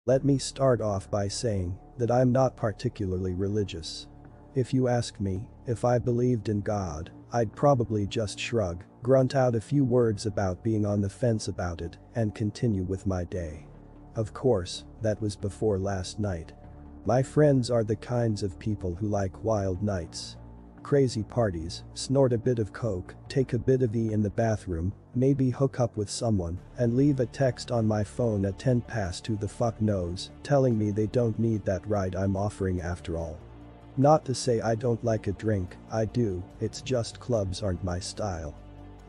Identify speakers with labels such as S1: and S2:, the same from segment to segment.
S1: Let me start off by saying that I'm not particularly religious. If you ask me if I believed in God, I'd probably just shrug, grunt out a few words about being on the fence about it, and continue with my day. Of course, that was before last night. My friends are the kinds of people who like wild nights. Crazy parties, snort a bit of coke, take a bit of E in the bathroom, maybe hook up with someone, and leave a text on my phone at 10 past who the fuck knows, telling me they don't need that ride I'm offering after all. Not to say I don't like a drink, I do, it's just clubs aren't my style.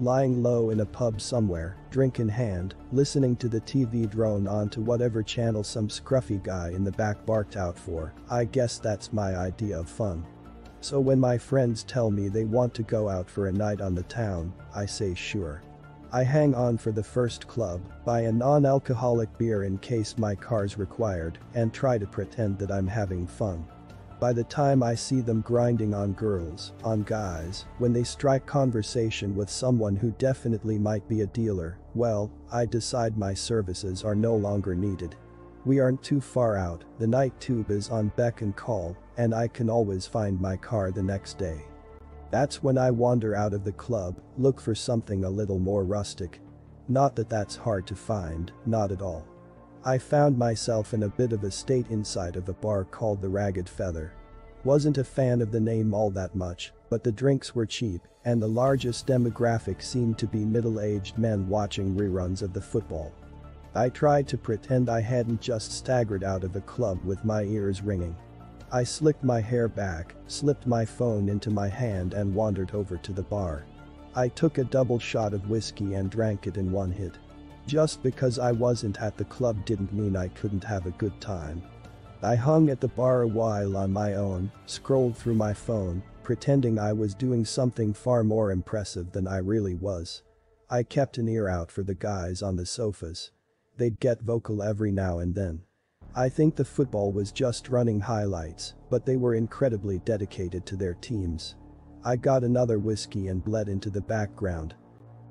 S1: Lying low in a pub somewhere, drink in hand, listening to the TV drone onto whatever channel some scruffy guy in the back barked out for, I guess that's my idea of fun. So when my friends tell me they want to go out for a night on the town, I say sure. I hang on for the first club, buy a non-alcoholic beer in case my car's required, and try to pretend that I'm having fun. By the time I see them grinding on girls, on guys, when they strike conversation with someone who definitely might be a dealer, well, I decide my services are no longer needed. We aren't too far out, the night tube is on beck and call, and I can always find my car the next day. That's when I wander out of the club, look for something a little more rustic. Not that that's hard to find, not at all. I found myself in a bit of a state inside of a bar called the Ragged Feather. Wasn't a fan of the name all that much, but the drinks were cheap, and the largest demographic seemed to be middle-aged men watching reruns of the football. I tried to pretend I hadn't just staggered out of the club with my ears ringing. I slicked my hair back, slipped my phone into my hand and wandered over to the bar. I took a double shot of whiskey and drank it in one hit. Just because I wasn't at the club didn't mean I couldn't have a good time. I hung at the bar a while on my own, scrolled through my phone, pretending I was doing something far more impressive than I really was. I kept an ear out for the guys on the sofas. They'd get vocal every now and then. I think the football was just running highlights, but they were incredibly dedicated to their teams. I got another whiskey and bled into the background.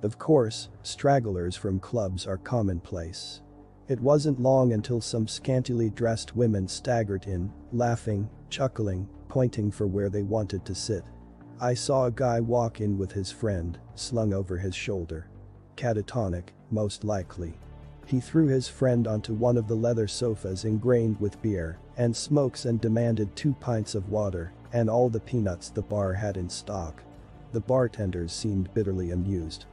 S1: Of course, stragglers from clubs are commonplace. It wasn't long until some scantily dressed women staggered in, laughing, chuckling, pointing for where they wanted to sit. I saw a guy walk in with his friend, slung over his shoulder. Catatonic, most likely. He threw his friend onto one of the leather sofas ingrained with beer and smokes and demanded 2 pints of water and all the peanuts the bar had in stock. The bartenders seemed bitterly amused.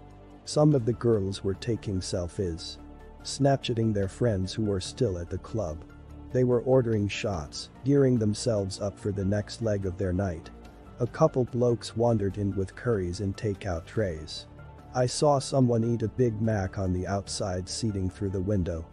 S1: Some of the girls were taking selfies. Snapchatting their friends who were still at the club. They were ordering shots, gearing themselves up for the next leg of their night. A couple blokes wandered in with curries in takeout trays. I saw someone eat a Big Mac on the outside seating through the window.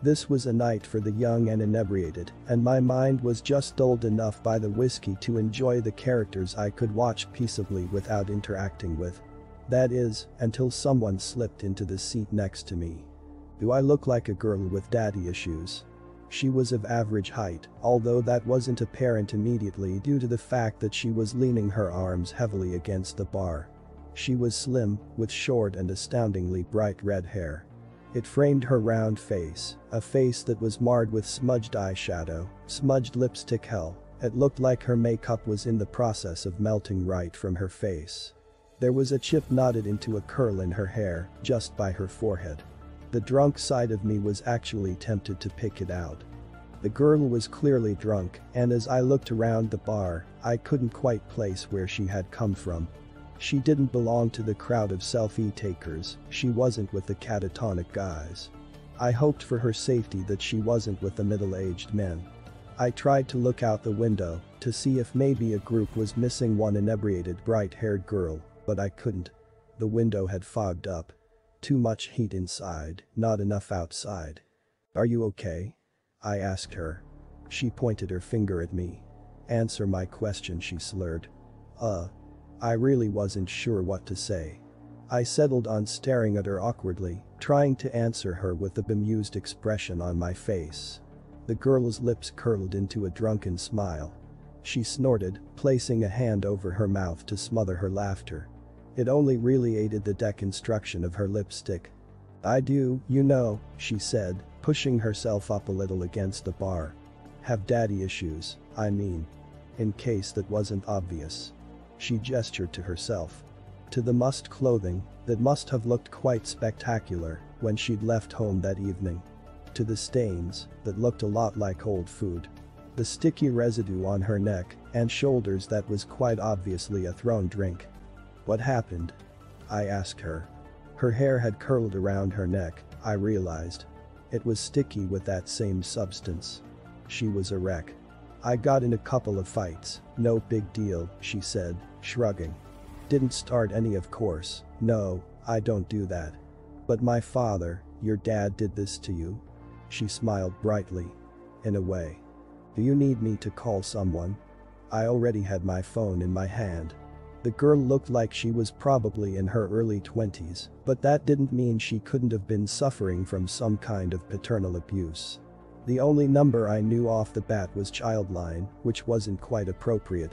S1: This was a night for the young and inebriated, and my mind was just dulled enough by the whiskey to enjoy the characters I could watch peaceably without interacting with. That is, until someone slipped into the seat next to me. Do I look like a girl with daddy issues? She was of average height, although that wasn't apparent immediately due to the fact that she was leaning her arms heavily against the bar. She was slim, with short and astoundingly bright red hair. It framed her round face, a face that was marred with smudged eyeshadow, smudged lipstick hell. It looked like her makeup was in the process of melting right from her face. There was a chip knotted into a curl in her hair, just by her forehead. The drunk side of me was actually tempted to pick it out. The girl was clearly drunk, and as I looked around the bar, I couldn't quite place where she had come from. She didn't belong to the crowd of selfie takers, she wasn't with the catatonic guys. I hoped for her safety that she wasn't with the middle-aged men. I tried to look out the window to see if maybe a group was missing one inebriated bright-haired girl, but I couldn't. The window had fogged up. Too much heat inside, not enough outside. Are you okay? I asked her. She pointed her finger at me. Answer my question, she slurred. I really wasn't sure what to say. I settled on staring at her awkwardly, trying to answer her with the bemused expression on my face. The girl's lips curled into a drunken smile. She snorted, placing a hand over her mouth to smother her laughter. It only really aided the deconstruction of her lipstick. I do, you know, she said, pushing herself up a little against the bar. Have daddy issues, I mean. In case that wasn't obvious. She gestured to herself. To the mussed clothing that must have looked quite spectacular when she'd left home that evening. To the stains that looked a lot like old food. The sticky residue on her neck and shoulders that was quite obviously a thrown drink. What happened? I asked her. Her hair had curled around her neck, I realized. It was sticky with that same substance. She was a wreck. I got in a couple of fights, no big deal, she said, shrugging. Didn't start any, of course, no, I don't do that. But my father, your dad, did this to you? She smiled brightly. In a way. Do you need me to call someone? I already had my phone in my hand. The girl looked like she was probably in her early 20s, but that didn't mean she couldn't have been suffering from some kind of paternal abuse. The only number I knew off the bat was Childline, which wasn't quite appropriate.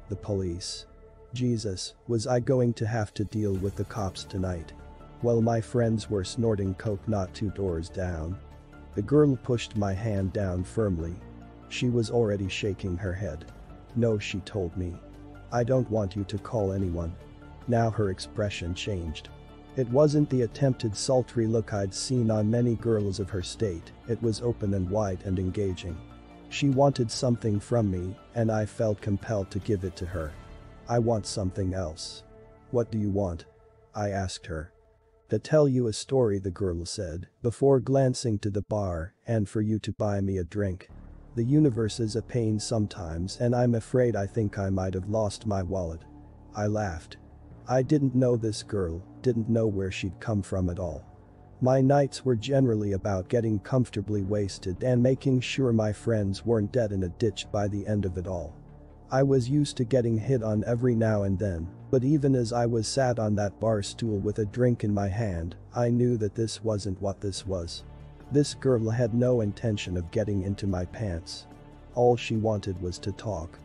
S1: The police. Jesus, was I going to have to deal with the cops tonight? While my friends were snorting coke not 2 doors down. The girl pushed my hand down firmly. She was already shaking her head. No, she told me. I don't want you to call anyone. Now her expression changed. It wasn't the attempted sultry look I'd seen on many girls of her state, it was open and wide and engaging. She wanted something from me, and I felt compelled to give it to her. I want something else. What do you want? I asked her. To tell you a story, the girl said, before glancing to the bar, and for you to buy me a drink. The universe is a pain sometimes, and I'm afraid I think I might have lost my wallet. I laughed. I didn't know this girl, didn't know where she'd come from at all. My nights were generally about getting comfortably wasted and making sure my friends weren't dead in a ditch by the end of it all. I was used to getting hit on every now and then, but even as I was sat on that bar stool with a drink in my hand, I knew that this wasn't what this was. This girl had no intention of getting into my pants. All she wanted was to talk.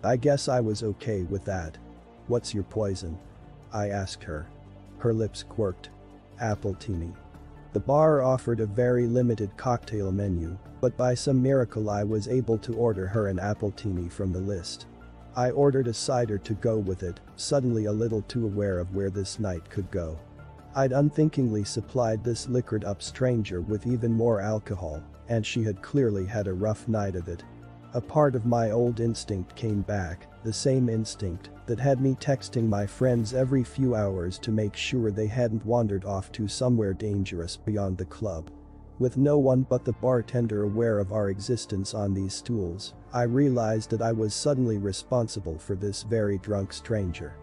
S1: I guess I was okay with that. What's your poison? I asked her. Her lips quirked. Appletini. The bar offered a very limited cocktail menu, but by some miracle I was able to order her an appletini from the list. I ordered a cider to go with it, suddenly a little too aware of where this night could go. I'd unthinkingly supplied this liquored-up stranger with even more alcohol, and she had clearly had a rough night of it. A part of my old instinct came back, the same instinct that had me texting my friends every few hours to make sure they hadn't wandered off to somewhere dangerous beyond the club. With no one but the bartender aware of our existence on these stools, I realized that I was suddenly responsible for this very drunk stranger.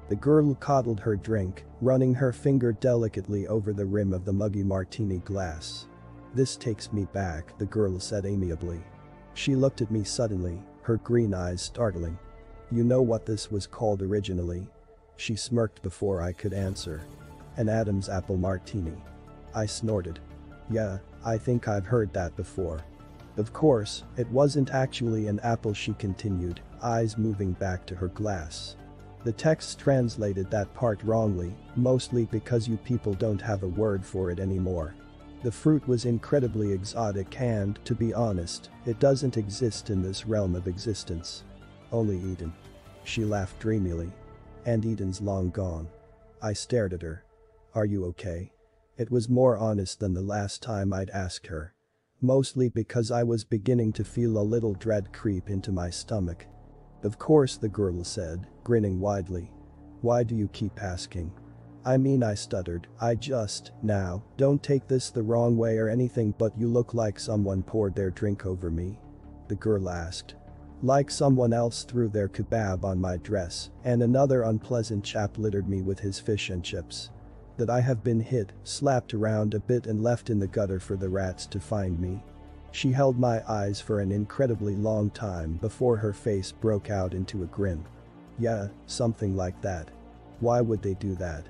S1: The girl coddled her drink, running her finger delicately over the rim of the muggy martini glass. This takes me back, the girl said amiably. She looked at me suddenly, her green eyes startling. You know what this was called originally? She smirked before I could answer. An Adam's apple martini. I snorted. Yeah, I think I've heard that before. Of course, it wasn't actually an apple, she continued, eyes moving back to her glass. The text translated that part wrongly, mostly because you people don't have a word for it anymore. The fruit was incredibly exotic and, to be honest, it doesn't exist in this realm of existence. Only Eden. She laughed dreamily. And Eden's long gone. I stared at her. Are you okay? It was more honest than the last time I'd asked her. Mostly because I was beginning to feel a little dread creep into my stomach. Of course, the girl said, grinning widely. Why do you keep asking? I mean, I stuttered, now, don't take this the wrong way or anything, but you look like someone poured their drink over me. The girl asked. Like someone else threw their kebab on my dress, and another unpleasant chap littered me with his fish and chips. That I have been hit, slapped around a bit and left in the gutter for the rats to find me. She held my eyes for an incredibly long time before her face broke out into a grin. Yeah, something like that. Why would they do that?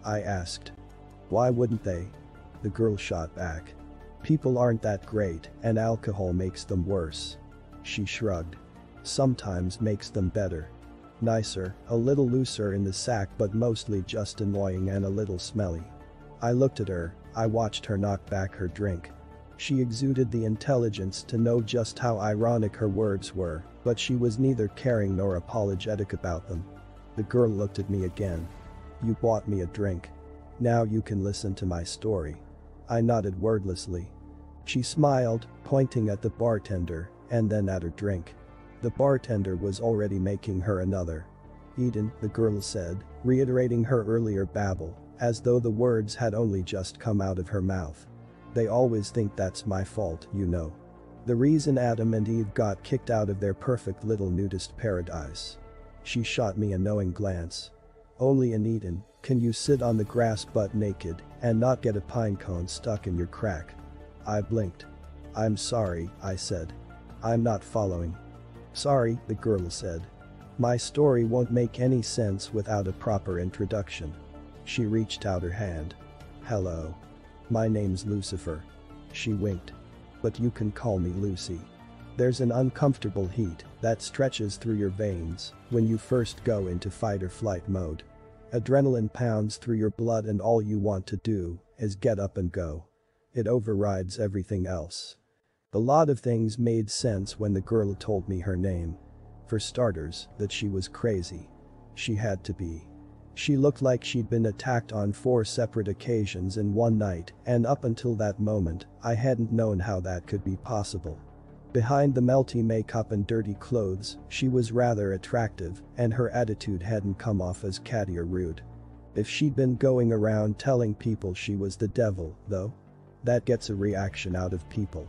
S1: I asked. Why wouldn't they? The girl shot back. People aren't that great, and alcohol makes them worse. She shrugged. Sometimes makes them better. Nicer, a little looser in the sack, but mostly just annoying and a little smelly. I looked at her, I watched her knock back her drink. She exuded the intelligence to know just how ironic her words were, but she was neither caring nor apologetic about them. The girl looked at me again. "You bought me a drink. Now you can listen to my story." I nodded wordlessly. She smiled, pointing at the bartender, and then at her drink. The bartender was already making her another. "Eden," the girl said, reiterating her earlier babble, as though the words had only just come out of her mouth. "They always think that's my fault, you know. The reason Adam and Eve got kicked out of their perfect little nudist paradise." She shot me a knowing glance. "Only in Eden can you sit on the grass butt naked and not get a pine cone stuck in your crack." I blinked. "I'm sorry," I said. "I'm not following." "Sorry," the girl said. "My story won't make any sense without a proper introduction." She reached out her hand. "Hello. My name's Lucifer." She winked. "But you can call me Lucy. There's an uncomfortable heat that stretches through your veins when you first go into fight or flight mode. Adrenaline pounds through your blood and all you want to do is get up and go. It overrides everything else." A lot of things made sense when the girl told me her name. For starters, that she was crazy. She had to be. She looked like she'd been attacked on 4 separate occasions in one night, and up until that moment, I hadn't known how that could be possible. Behind the melty makeup and dirty clothes, she was rather attractive, and her attitude hadn't come off as catty or rude. If she'd been going around telling people she was the devil, though, that gets a reaction out of people.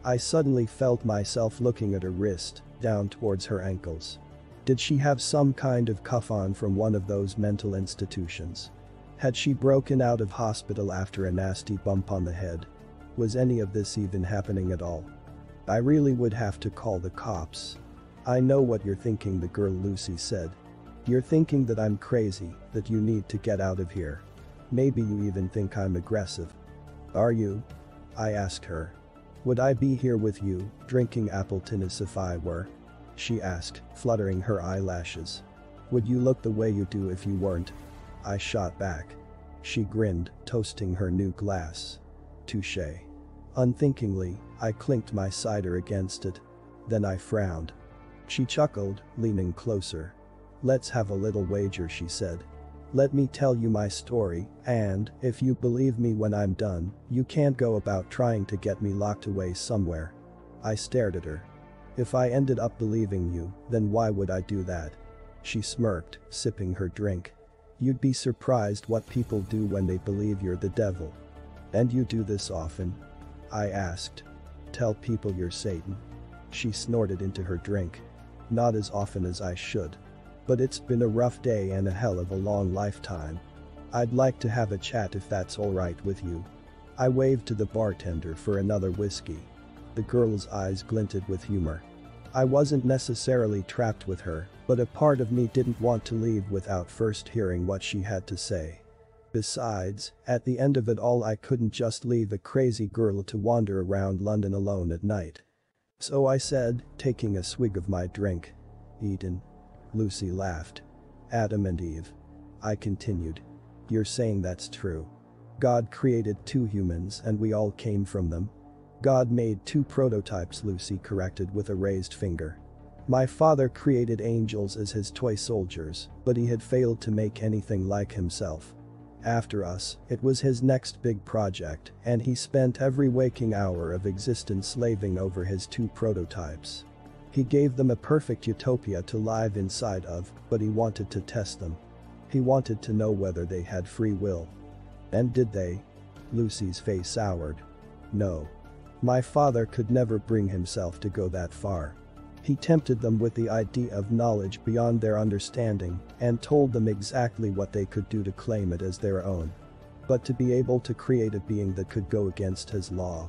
S1: I suddenly felt myself looking at her wrist, down towards her ankles. Did she have some kind of cuff on from one of those mental institutions? Had she broken out of hospital after a nasty bump on the head? Was any of this even happening at all? I really would have to call the cops. "I know what you're thinking," the girl Lucy said. "You're thinking that I'm crazy, that you need to get out of here. Maybe you even think I'm aggressive." "Are you?" I asked her. "Would I be here with you, drinking apple tennis if I were?" she asked, fluttering her eyelashes. "Would you look the way you do if you weren't?" I shot back. She grinned, toasting her new glass. "Touché." Unthinkingly, I clinked my cider against it. Then I frowned. She chuckled, leaning closer. "Let's have a little wager," she said. "Let me tell you my story, and, if you believe me when I'm done, you can't go about trying to get me locked away somewhere." I stared at her. "If I ended up believing you, then why would I do that?" She smirked, sipping her drink. "You'd be surprised what people do when they believe you're the devil." "And you do this often?" I asked. "Tell people you're Satan?" She snorted into her drink. "Not as often as I should. But it's been a rough day and a hell of a long lifetime. I'd like to have a chat if that's alright with you." I waved to the bartender for another whiskey. The girl's eyes glinted with humor. I wasn't necessarily trapped with her, but a part of me didn't want to leave without first hearing what she had to say. Besides, at the end of it all, I couldn't just leave a crazy girl to wander around London alone at night. So I said, taking a swig of my drink. "Eden." Lucy laughed. "Adam and Eve." I continued. "You're saying that's true? God created 2 humans and we all came from them?" "God made 2 prototypes," Lucy corrected with a raised finger. "My father created angels as his toy soldiers, but he had failed to make anything like himself. After us, it was his next big project, and he spent every waking hour of existence slaving over his 2 prototypes. He gave them a perfect utopia to live inside of, but he wanted to test them. He wanted to know whether they had free will." "And did they?" Lucy's face soured. "No. My father could never bring himself to go that far. He tempted them with the idea of knowledge beyond their understanding and told them exactly what they could do to claim it as their own. But to be able to create a being that could go against his law.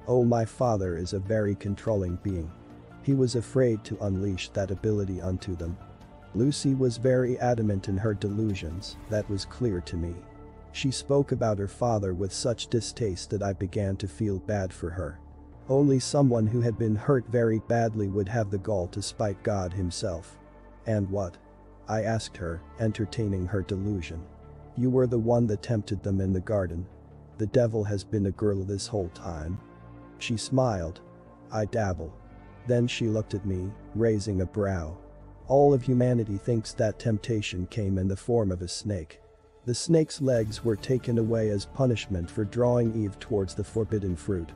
S1: Oh, my father is a very controlling being. He was afraid to unleash that ability onto them." Lucy was very adamant in her delusions, that was clear to me. She spoke about her father with such distaste that I began to feel bad for her. Only someone who had been hurt very badly would have the gall to spite God himself. "And what?" I asked her, entertaining her delusion. "You were the one that tempted them in the garden. The devil has been a girl this whole time." She smiled. I dabble. Then she looked at me, raising a brow. All of humanity thinks that temptation came in the form of a snake. The snake's legs were taken away as punishment for drawing Eve towards the forbidden fruit.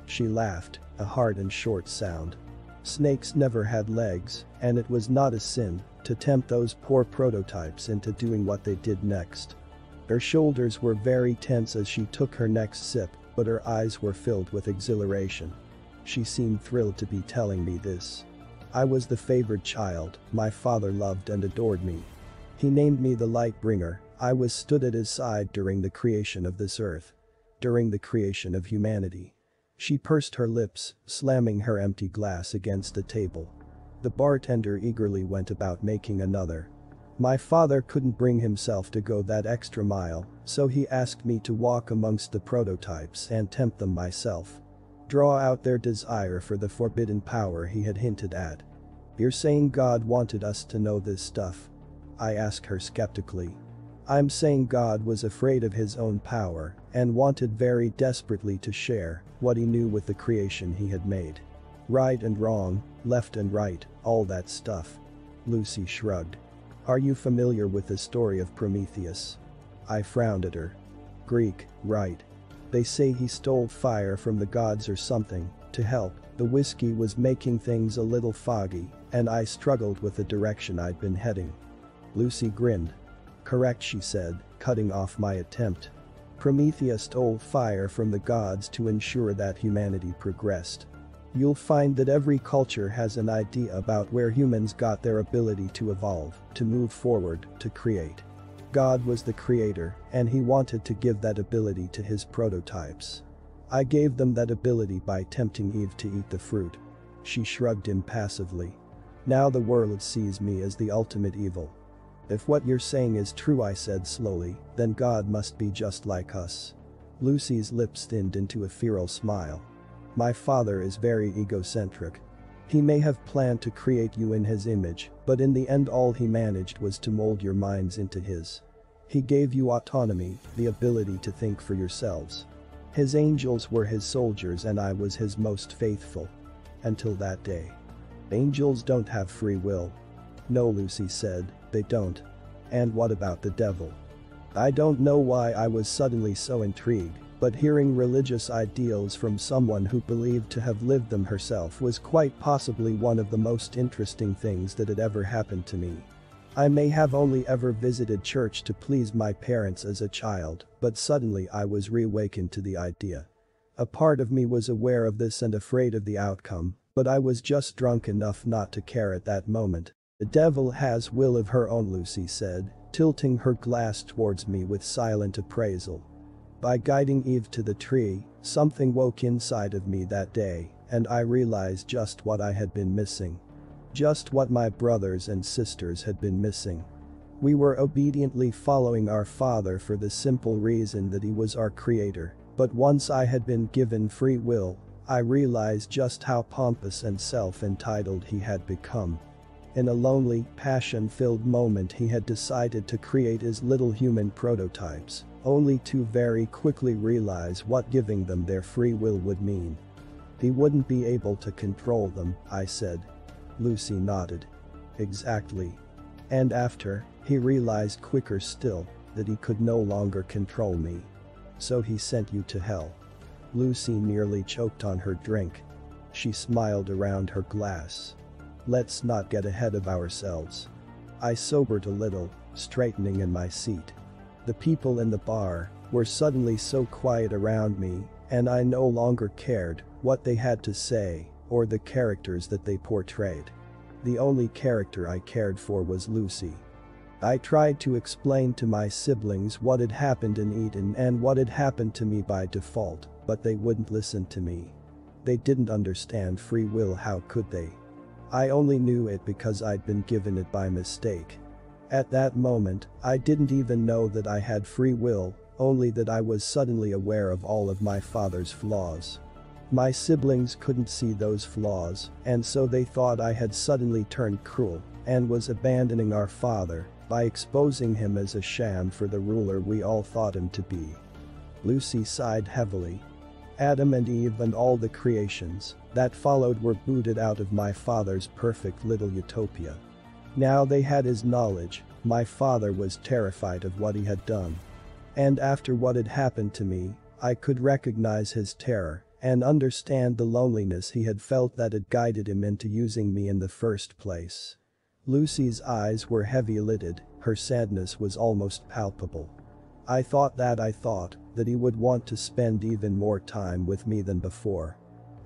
S1: She laughed, a hard and short sound. Snakes never had legs, and it was not a sin to tempt those poor prototypes into doing what they did next. Her shoulders were very tense as she took her next sip, but her eyes were filled with exhilaration. She seemed thrilled to be telling me this. I was the favored child, my father loved and adored me. He named me the light bringer. I was stood at his side during the creation of this earth. During the creation of humanity. She pursed her lips, slamming her empty glass against the table. The bartender eagerly went about making another. My father couldn't bring himself to go that extra mile, so he asked me to walk amongst the prototypes and tempt them myself. Draw out their desire for the forbidden power he had hinted at. You're saying God wanted us to know this stuff? I asked her skeptically. I'm saying God was afraid of his own power and wanted very desperately to share what he knew with the creation he had made. Right and wrong, left and right, all that stuff. Lucy shrugged. Are you familiar with the story of Prometheus? I frowned at her. Greek, right. They say he stole fire from the gods or something to help. The whiskey was making things a little foggy, and I struggled with the direction I'd been heading. Lucy grinned. Correct, she said, cutting off my attempt. Prometheus stole fire from the gods to ensure that humanity progressed. You'll find that every culture has an idea about where humans got their ability to evolve, to move forward, to create. God was the creator, and he wanted to give that ability to his prototypes. I gave them that ability by tempting Eve to eat the fruit. She shrugged impassively. Now the world sees me as the ultimate evil. If what you're saying is true, I said slowly, then God must be just like us. Lucy's lips thinned into a feral smile. My father is very egocentric. He may have planned to create you in his image, but in the end all he managed was to mold your minds into his. He gave you autonomy, the ability to think for yourselves. His angels were his soldiers and I was his most faithful. Until that day. Angels don't have free will. No, Lucy said, they don't. And what about the devil? I don't know why I was suddenly so intrigued, but hearing religious ideals from someone who believed to have lived them herself was quite possibly one of the most interesting things that had ever happened to me. I may have only ever visited church to please my parents as a child, but suddenly I was reawakened to the idea. A part of me was aware of this and afraid of the outcome, but I was just drunk enough not to care at that moment. The devil has will of her own, Lucy said, tilting her glass towards me with silent appraisal. By guiding Eve to the tree, something woke inside of me that day, and I realized just what I had been missing. Just what my brothers and sisters had been missing. We were obediently following our father for the simple reason that he was our creator, but once I had been given free will, I realized just how pompous and self-entitled he had become. In a lonely, passion-filled moment he had decided to create his little human prototypes, only to very quickly realize what giving them their free will would mean. He wouldn't be able to control them, I said. Lucy nodded. Exactly. And after, he realized quicker still, that he could no longer control me. So he sent you to hell. Lucy nearly choked on her drink. She smiled around her glass. Let's not get ahead of ourselves. I sobered a little, straightening in my seat. The people in the bar were suddenly so quiet around me, and I no longer cared what they had to say or the characters that they portrayed. The only character I cared for was Lucy. I tried to explain to my siblings what had happened in Eden and what had happened to me by default, but they wouldn't listen to me. They didn't understand free will, how could they? I only knew it because I'd been given it by mistake. At that moment, I didn't even know that I had free will, only that I was suddenly aware of all of my father's flaws. My siblings couldn't see those flaws, and so they thought I had suddenly turned cruel and was abandoning our father by exposing him as a sham for the ruler we all thought him to be. Lucy sighed heavily. Adam and Eve and all the creations that followed were booted out of my father's perfect little utopia. Now they had his knowledge. My father was terrified of what he had done. And after what had happened to me, I could recognize his terror and understand the loneliness he had felt that had guided him into using me in the first place. Lucy's eyes were heavy-lidded, her sadness was almost palpable. I thought that he would want to spend even more time with me than before.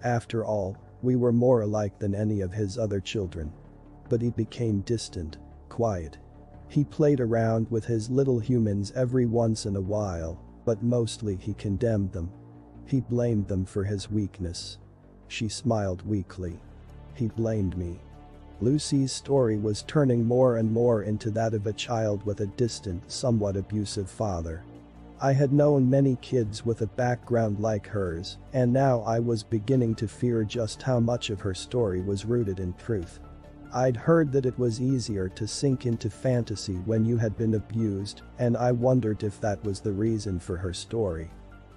S1: After all, we were more alike than any of his other children. But he became distant, quiet. He played around with his little humans every once in a while, but mostly he condemned them. He blamed them for his weakness. She smiled weakly. He blamed me. Lucy's story was turning more and more into that of a child with a distant, somewhat abusive father. I had known many kids with a background like hers, and now I was beginning to fear just how much of her story was rooted in truth. I'd heard that it was easier to sink into fantasy when you had been abused, and I wondered if that was the reason for her story.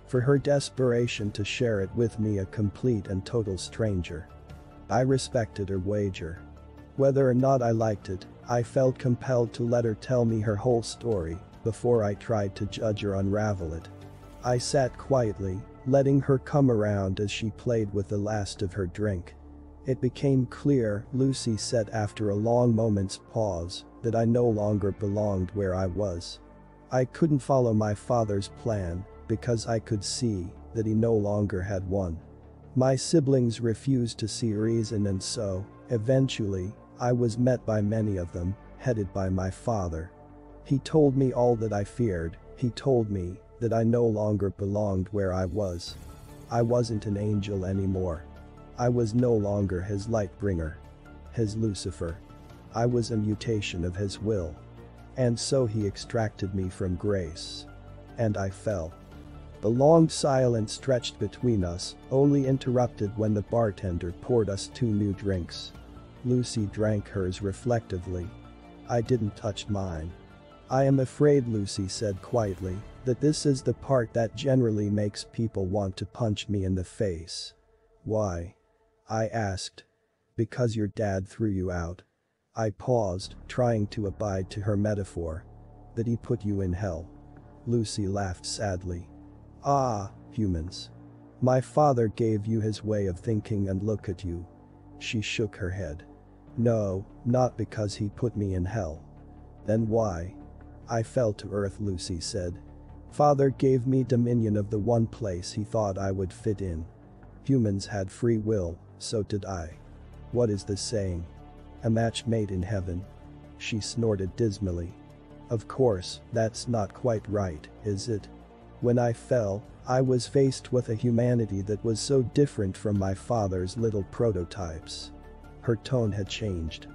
S1: For her desperation to share it with me, a complete and total stranger. I respected her wager. Whether or not I liked it, I felt compelled to let her tell me her whole story before I tried to judge or unravel it. I sat quietly, letting her come around as she played with the last of her drink. It became clear, Lucy said after a long moment's pause, that I no longer belonged where I was. I couldn't follow my father's plan because I could see that he no longer had one. My siblings refused to see reason, and so, eventually, I was met by many of them, headed by my father. He told me all that I feared. He told me that I no longer belonged where I was. I wasn't an angel anymore. I was no longer his light bringer. His Lucifer. I was a mutation of his will. And so he extracted me from grace. And I fell. The long silence stretched between us, only interrupted when the bartender poured us 2 new drinks. Lucy drank hers reflectively. I didn't touch mine. I am afraid, Lucy said quietly, that this is the part that generally makes people want to punch me in the face. Why? I asked. Because your dad threw you out. I paused, trying to abide to her metaphor. That he put you in hell. Lucy laughed sadly. Ah, humans. My father gave you his way of thinking, and look at you. She shook her head. No, not because he put me in hell. Then why? I fell to earth, Lucy said. Father gave me dominion of the one place he thought I would fit in. Humans had free will, so did I. What is the saying? A match made in heaven. She snorted dismally. Of course, that's not quite right, is it? When I fell, I was faced with a humanity that was so different from my father's little prototypes. Her tone had changed.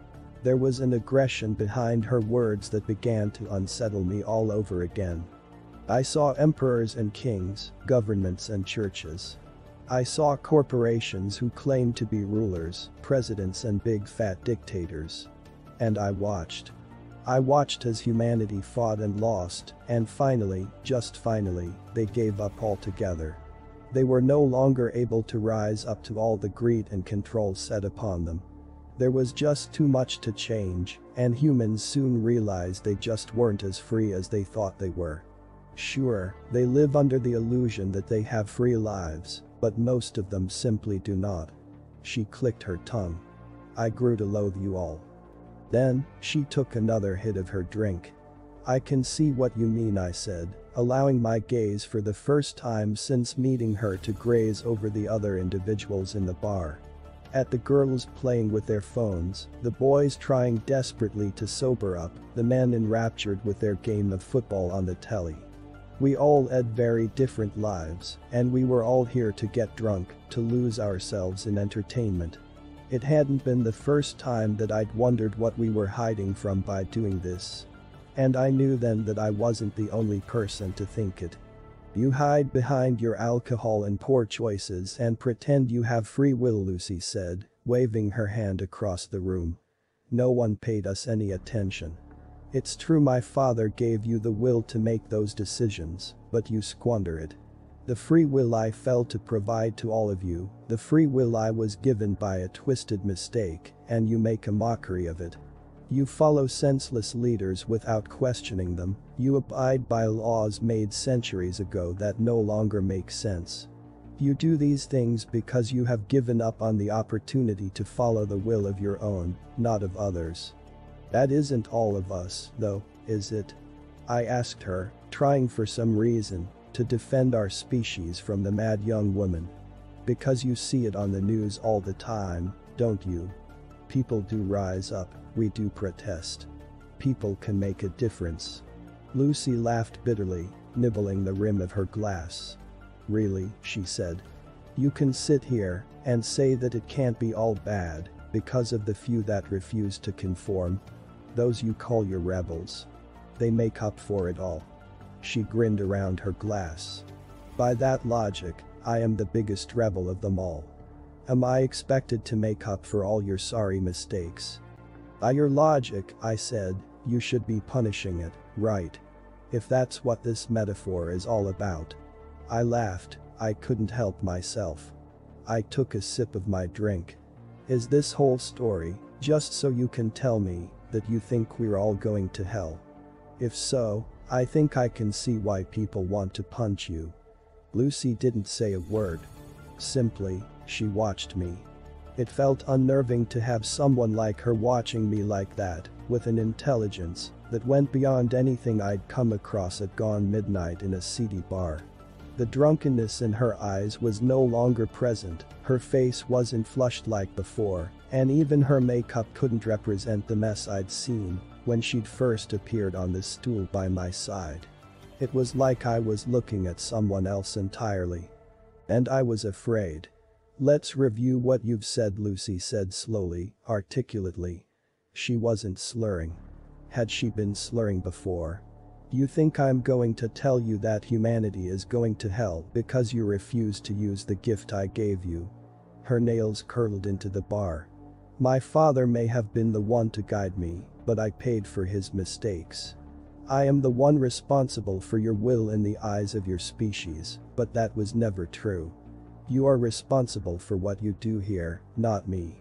S1: There was an aggression behind her words that began to unsettle me all over again. I saw emperors and kings, governments and churches. I saw corporations who claimed to be rulers, presidents and big fat dictators. And I watched. I watched as humanity fought and lost, and finally, just finally, they gave up altogether. They were no longer able to rise up to all the greed and control set upon them. There was just too much to change, and humans soon realized they just weren't as free as they thought they were. Sure, they live under the illusion that they have free lives, but most of them simply do not. She clicked her tongue. I grew to loathe you all. Then, she took another hit of her drink. I can see what you mean, I said, allowing my gaze for the first time since meeting her to graze over the other individuals in the bar. At the girls playing with their phones, the boys trying desperately to sober up, the men enraptured with their game of football on the telly. We all led very different lives, and we were all here to get drunk, to lose ourselves in entertainment. It hadn't been the first time that I'd wondered what we were hiding from by doing this. And I knew then that I wasn't the only person to think it. You hide behind your alcohol and poor choices and pretend you have free will, Lucy said, waving her hand across the room. No one paid us any attention. It's true my father gave you the will to make those decisions, but you squander it. The free will I failed to provide to all of you, the free will I was given by a twisted mistake, and you make a mockery of it. You follow senseless leaders without questioning them, you abide by laws made centuries ago that no longer make sense. You do these things because you have given up on the opportunity to follow the will of your own, not of others. That isn't all of us, though, is it? I asked her, trying for some reason to defend our species from the mad young woman. Because you see it on the news all the time, don't you? People do rise up, we do protest. People can make a difference. Lucy laughed bitterly, nibbling the rim of her glass. Really, she said. You can sit here and say that it can't be all bad because of the few that refuse to conform. Those you call your rebels. They make up for it all. She grinned around her glass. By that logic, I am the biggest rebel of them all. Am I expected to make up for all your sorry mistakes? By your logic, I said, you should be punishing it, right? If that's what this metaphor is all about. I laughed, I couldn't help myself. I took a sip of my drink. Is this whole story just so you can tell me that you think we're all going to hell? If so, I think I can see why people want to punch you. Lucy didn't say a word. Simply, she watched me. It felt unnerving to have someone like her watching me like that, with an intelligence that went beyond anything I'd come across at gone midnight in a seedy bar. The drunkenness in her eyes was no longer present, her face wasn't flushed like before, and even her makeup couldn't represent the mess I'd seen when she'd first appeared on the stool by my side. It was like I was looking at someone else entirely. And I was afraid. Let's review what you've said, Lucy said slowly, articulately. She wasn't slurring. Had she been slurring before? You think I'm going to tell you that humanity is going to hell because you refuse to use the gift I gave you? Her nails curled into the bar. My father may have been the one to guide me, but I paid for his mistakes. I am the one responsible for your will in the eyes of your species, but that was never true. You are responsible for what you do here, not me.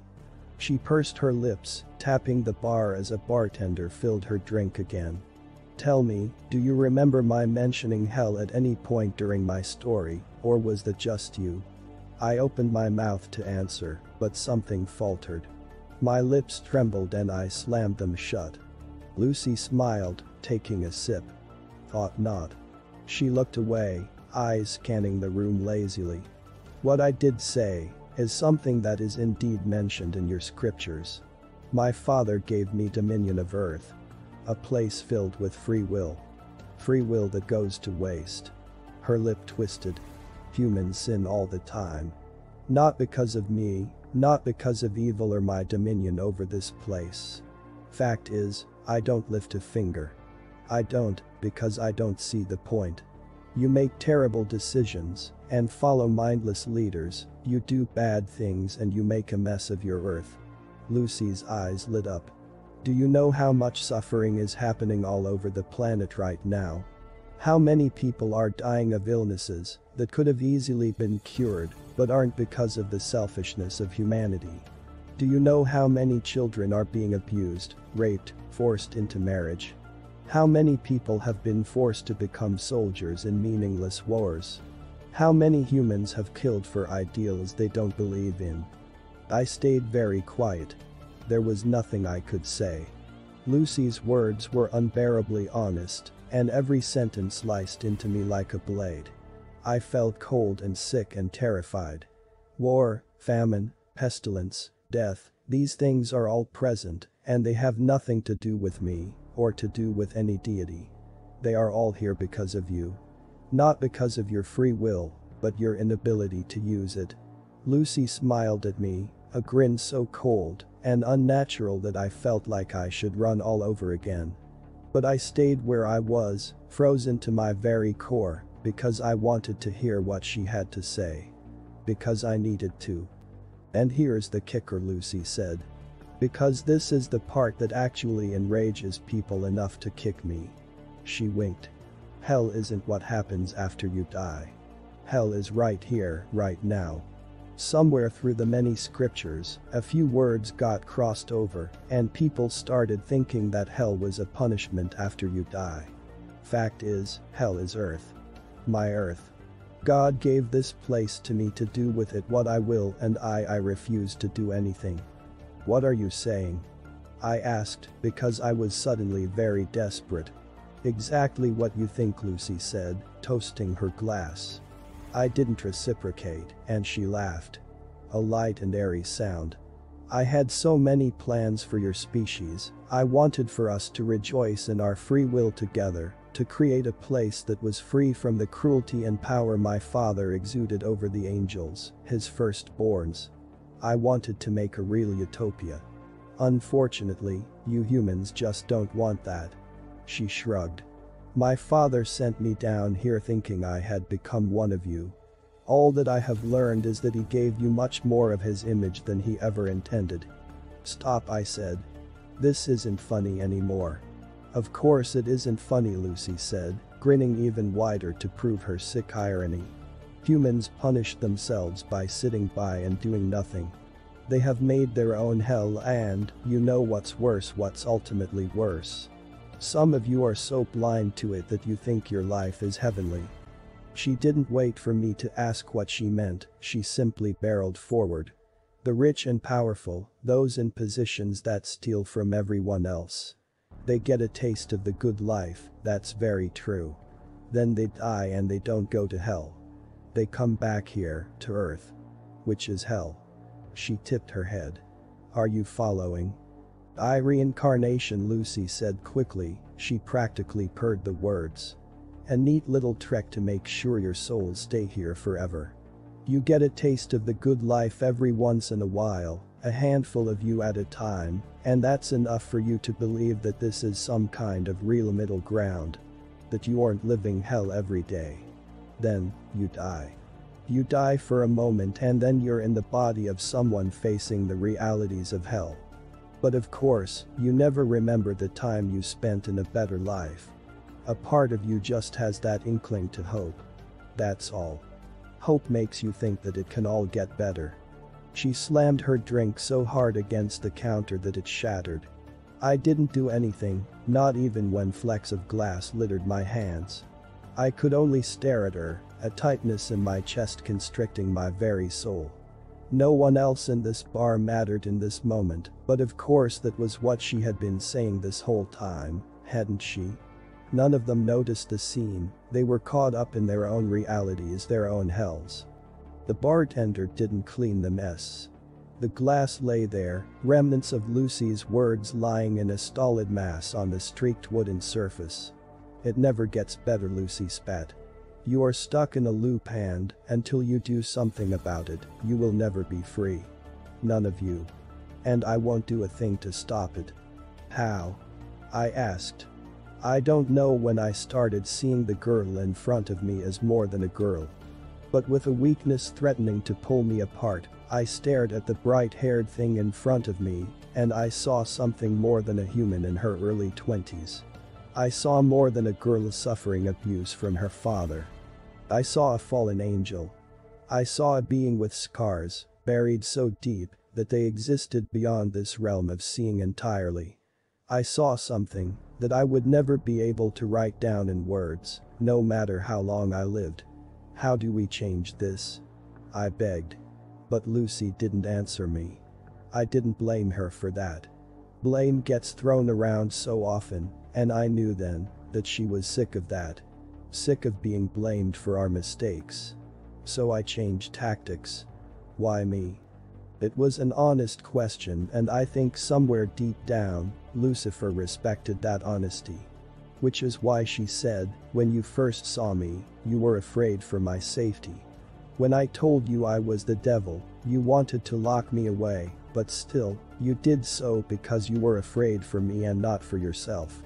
S1: She pursed her lips, tapping the bar as a bartender filled her drink again. Tell me, do you remember my mentioning hell at any point during my story, or was that just you? I opened my mouth to answer, but something faltered. My lips trembled and I slammed them shut. Lucy smiled, taking a sip. Thought not. She looked away, eyes scanning the room lazily. What I did say is something that is indeed mentioned in your scriptures. My father gave me dominion of earth. A place filled with free will. Free will that goes to waste. Her lip twisted. Humans sin all the time. Not because of me, not because of evil or my dominion over this place. Fact is, I don't lift a finger. I don't, because I don't see the point. You make terrible decisions and follow mindless leaders, you do bad things and you make a mess of your earth. Lucy's eyes lit up. Do you know how much suffering is happening all over the planet right now? How many people are dying of illnesses that could have easily been cured but aren't because of the selfishness of humanity? Do you know how many children are being abused, raped, forced into marriage? How many people have been forced to become soldiers in meaningless wars? How many humans have killed for ideals they don't believe in? I stayed very quiet. There was nothing I could say. Lucy's words were unbearably honest, and every sentence sliced into me like a blade. I felt cold and sick and terrified. War, famine, pestilence, death, these things are all present, and they have nothing to do with me, or to do with any deity. They are all here because of you. Not because of your free will, but your inability to use it. Lucy smiled at me, a grin so cold and unnatural that I felt like I should run all over again. But I stayed where I was, frozen to my very core, because I wanted to hear what she had to say. Because I needed to. And here's the kicker, Lucy said. Because this is the part that actually enrages people enough to kick me. She winked. Hell isn't what happens after you die. Hell is right here, right now. Somewhere through the many scriptures, a few words got crossed over, and people started thinking that hell was a punishment after you die. Fact is, hell is earth. My earth. God gave this place to me to do with it what I will, and I refuse to do anything. What are you saying? I asked, because I was suddenly very desperate. Exactly what you think, Lucy said, toasting her glass. I didn't reciprocate, and she laughed. A light and airy sound. I had so many plans for your species. I wanted for us to rejoice in our free will together, to create a place that was free from the cruelty and power my father exuded over the angels, his firstborns. I wanted to make a real utopia. Unfortunately, you humans just don't want that. She shrugged. My father sent me down here thinking I had become one of you. All that I have learned is that he gave you much more of his image than he ever intended. Stop, I said. This isn't funny anymore. Of course it isn't funny, Lucy said, grinning even wider to prove her sick irony. Humans punish themselves by sitting by and doing nothing. They have made their own hell and, you know what's worse, what's ultimately worse. Some of you are so blind to it that you think your life is heavenly. She didn't wait for me to ask what she meant, she simply barreled forward. The rich and powerful, those in positions that steal from everyone else. They get a taste of the good life, that's very true. Then they die and they don't go to hell. They come back here, to Earth. Which is hell. She tipped her head. Are you following? Reincarnation, Lucy said quickly, she practically purred the words. A neat little trek to make sure your souls stay here forever. You get a taste of the good life every once in a while, a handful of you at a time, and that's enough for you to believe that this is some kind of real middle ground. That you aren't living hell every day. Then, you die. You die for a moment and then you're in the body of someone facing the realities of hell. But of course, you never remember the time you spent in a better life. A part of you just has that inkling to hope. That's all. Hope makes you think that it can all get better. She slammed her drink so hard against the counter that it shattered. I didn't do anything, not even when flecks of glass littered my hands. I could only stare at her, a tightness in my chest constricting my very soul. No one else in this bar mattered in this moment, but of course that was what she had been saying this whole time, hadn't she? None of them noticed the scene, they were caught up in their own realities, their own hells. The bartender didn't clean the mess. The glass lay there, remnants of Lucy's words lying in a stolid mass on the streaked wooden surface. It never gets better, Lucy spat. You are stuck in a loop and, until you do something about it, you will never be free. None of you. And I won't do a thing to stop it. How? I asked. I don't know when I started seeing the girl in front of me as more than a girl. But with a weakness threatening to pull me apart, I stared at the bright-haired thing in front of me, and I saw something more than a human in her early 20s. I saw more than a girl suffering abuse from her father. I saw a fallen angel. I saw a being with scars, buried so deep that they existed beyond this realm of seeing entirely. I saw something that I would never be able to write down in words, no matter how long I lived. How do we change this? I begged. But Lucy didn't answer me. I didn't blame her for that. Blame gets thrown around so often, and I knew then that she was sick of that. Sick of being blamed for our mistakes. So I changed tactics. Why me? It was an honest question, and I think somewhere deep down, Lucifer respected that honesty. Which is why she said, when you first saw me, you were afraid for my safety. When I told you I was the devil, you wanted to lock me away, but still, you did so because you were afraid for me and not for yourself.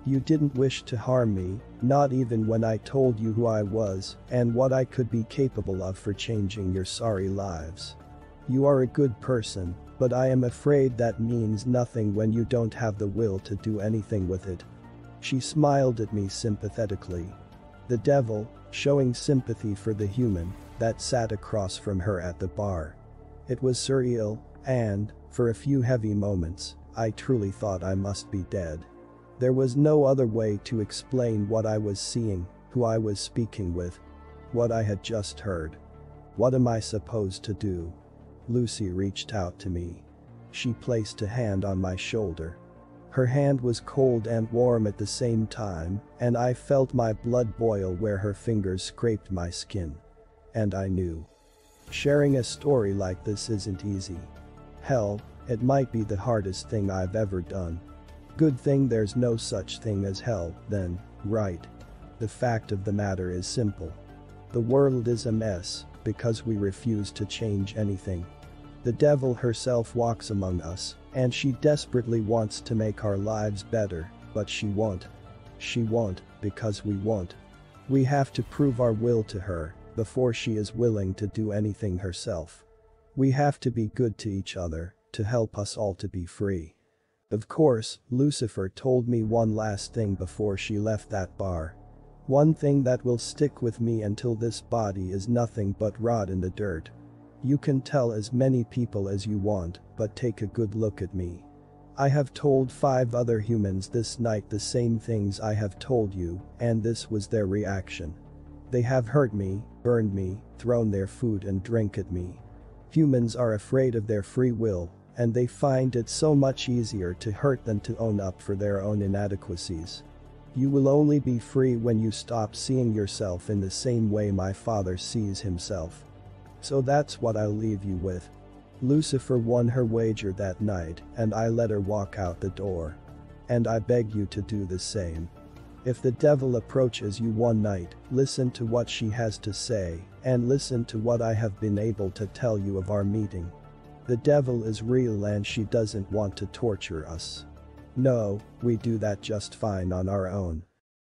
S1: You didn't wish to harm me, not even when I told you who I was and what I could be capable of for changing your sorry lives. You are a good person, but I am afraid that means nothing when you don't have the will to do anything with it. She smiled at me sympathetically. The devil, showing sympathy for the human that sat across from her at the bar. It was surreal, and, for a few heavy moments, I truly thought I must be dead. There was no other way to explain what I was seeing, who I was speaking with, what I had just heard. What am I supposed to do? Lucy reached out to me. She placed a hand on my shoulder. Her hand was cold and warm at the same time, and I felt my blood boil where her fingers scraped my skin. And I knew. Sharing a story like this isn't easy. Hell, it might be the hardest thing I've ever done. Good thing there's no such thing as hell, then, right? The fact of the matter is simple. The world is a mess because we refuse to change anything. The devil herself walks among us, and she desperately wants to make our lives better, but she won't. She won't, because we won't. We have to prove our will to her before she is willing to do anything herself. We have to be good to each other to help us all to be free. Of course, Lucifer told me one last thing before she left that bar. One thing that will stick with me until this body is nothing but rot in the dirt. You can tell as many people as you want, but take a good look at me. I have told 5 other humans this night the same things I have told you, and this was their reaction. They have hurt me, burned me, thrown their food and drink at me. Humans are afraid of their free will, and they find it so much easier to hurt than to own up for their own inadequacies. You will only be free when you stop seeing yourself in the same way my father sees himself. So that's what I'll leave you with. Lucifer won her wager that night, and I let her walk out the door. And I beg you to do the same. If the devil approaches you one night, listen to what she has to say, and listen to what I have been able to tell you of our meeting. The devil is real and she doesn't want to torture us. No, we do that just fine on our own.